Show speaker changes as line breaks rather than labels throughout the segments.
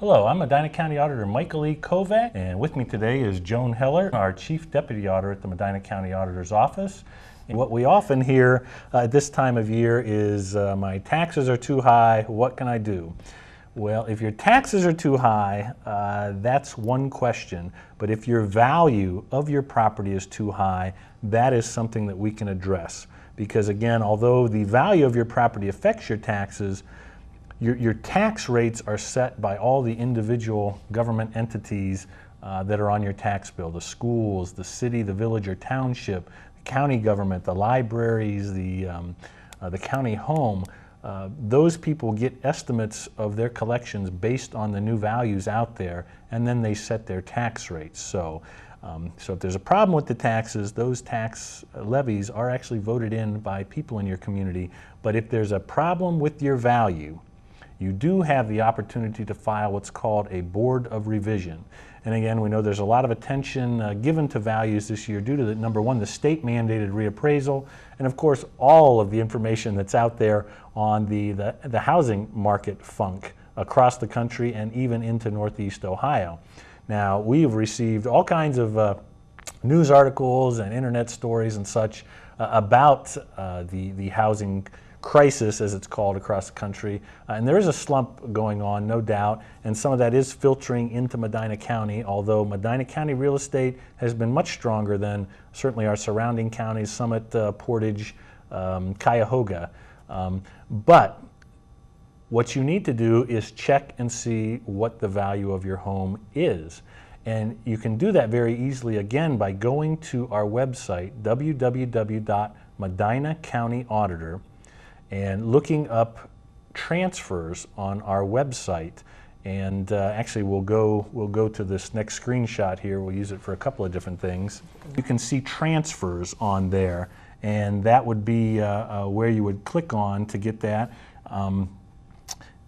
Hello, I'm Medina County Auditor Mike Kovack, and with me today is Joan Heller, our Chief Deputy Auditor at the Medina County Auditor's Office. And what we often hear at this time of year is, my taxes are too high, what can I do? Well, if your taxes are too high, that's one question. But if your value of your property is too high, that is something that we can address. Because again, although the value of your property affects your taxes, your tax rates are set by all the individual government entities that are on your tax bill. The schools, the city, the village or township, the county government, the libraries, the county home. Those people get estimates of their collections based on the new values out there, and then they set their tax rates. So if there's a problem with the taxes, those tax levies are actually voted in by people in your community. But if there's a problem with your value, you do have the opportunity to file what's called a Board of Revision. And again, we know there's a lot of attention given to values this year due to, number one, the state mandated reappraisal, and of course all of the information that's out there on the housing market funk across the country and even into Northeast Ohio. Now, we've received all kinds of news articles and internet stories and such about the housing crisis, as it's called, across the country. And there is a slump going on, no doubt, and some of that is filtering into Medina County, although Medina County real estate has been much stronger than certainly our surrounding counties, Summit, Portage, Cuyahoga. But what you need to do is check and see what the value of your home is. And you can do that very easily, again, by going to our website, www.medinacountyauditor, and looking up transfers on our website. And actually we'll go to this next screenshot here. We'll use it for a couple of different things. You can see transfers on there, and that would be where you would click on to get that.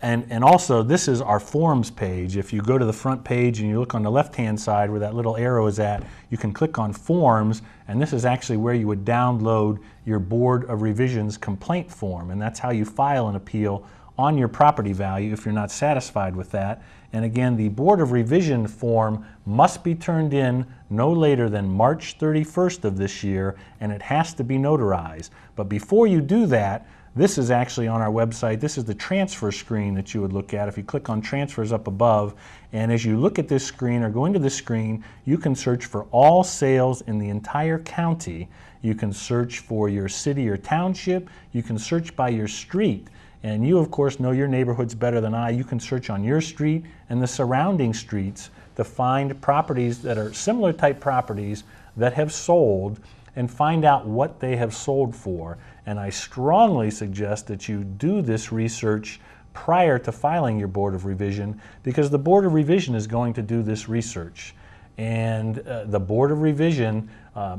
And also, this is our forms page. If you go to the front page and you look on the left-hand side where that little arrow is at, you can click on forms, and this is actually where you would download your Board of Revisions complaint form, and that's how you file an appeal on your property value if you're not satisfied with that. And again, the Board of Revision form must be turned in no later than March 31st of this year, and it has to be notarized. But before you do that, this is actually on our website. This is the transfer screen that you would look at if you click on transfers up above. And as you look at this screen or go into this screen, you can search for all sales in the entire county. You can search for your city or township. You can search by your street. And you, of course, know your neighborhoods better than I. You can search on your street and the surrounding streets to find properties that are similar type properties that have sold, and find out what they have sold for. And I strongly suggest that you do this research prior to filing your Board of Revision, because the Board of Revision is going to do this research. And the Board of Revision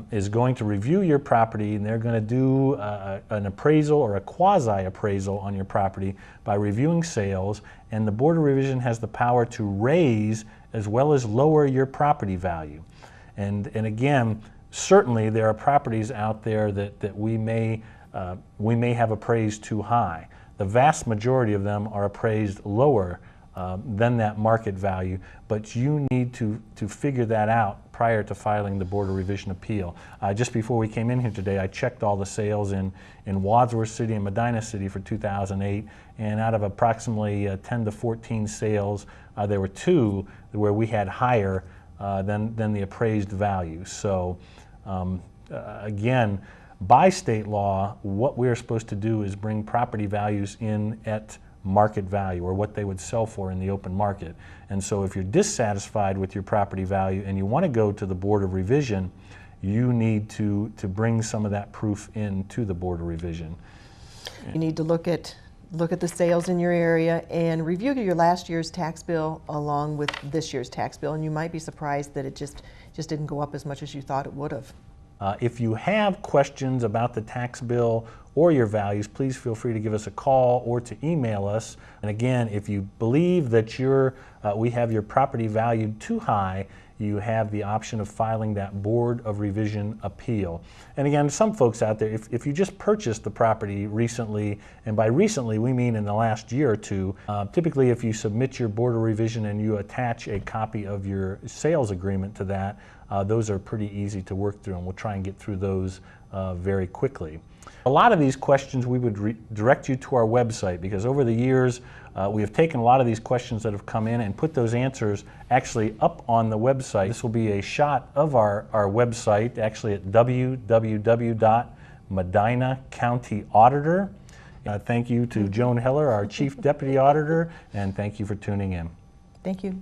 is going to review your property, and they're going to do an appraisal or a quasi-appraisal on your property by reviewing sales. And the Board of Revision has the power to raise as well as lower your property value. And again, certainly there are properties out there that we may have appraised too high. The vast majority of them are appraised lower than that market value, but you need to figure that out prior to filing the Board of Revision appeal. Just before we came in here today, I checked all the sales in Wadsworth City and Medina City for 2008, and out of approximately 10 to 14 sales, there were 2 where we had higher than the appraised value. So again, by state law, what we're supposed to do is bring property values in at market value, or what they would sell for in the open market. And so if you're dissatisfied with your property value and you want to go to the Board of Revision, you need to bring some of that proof in to the Board of Revision.
You need to look at the sales in your area and review your last year's tax bill along with this year's tax bill, and you might be surprised that it just didn't go up as much as you thought it would have.
If you have questions about the tax bill or your values, please feel free to give us a call or to email us. And again, if you believe that we have your property valued too high, you have the option of filing that Board of Revision appeal. And again, some folks out there, if you just purchased the property recently, and by recently we mean in the last year or two, typically if you submit your Board of Revision and you attach a copy of your sales agreement to that, those are pretty easy to work through, and we'll try and get through those very quickly. A lot of these questions we would direct you to our website, because over the years we have taken a lot of these questions that have come in and put those answers actually up on the website. This will be a shot of our website, actually at www.Medina County Auditor. Thank you to Joan Heller, our Chief Deputy Auditor, and thank you for tuning in.
Thank you.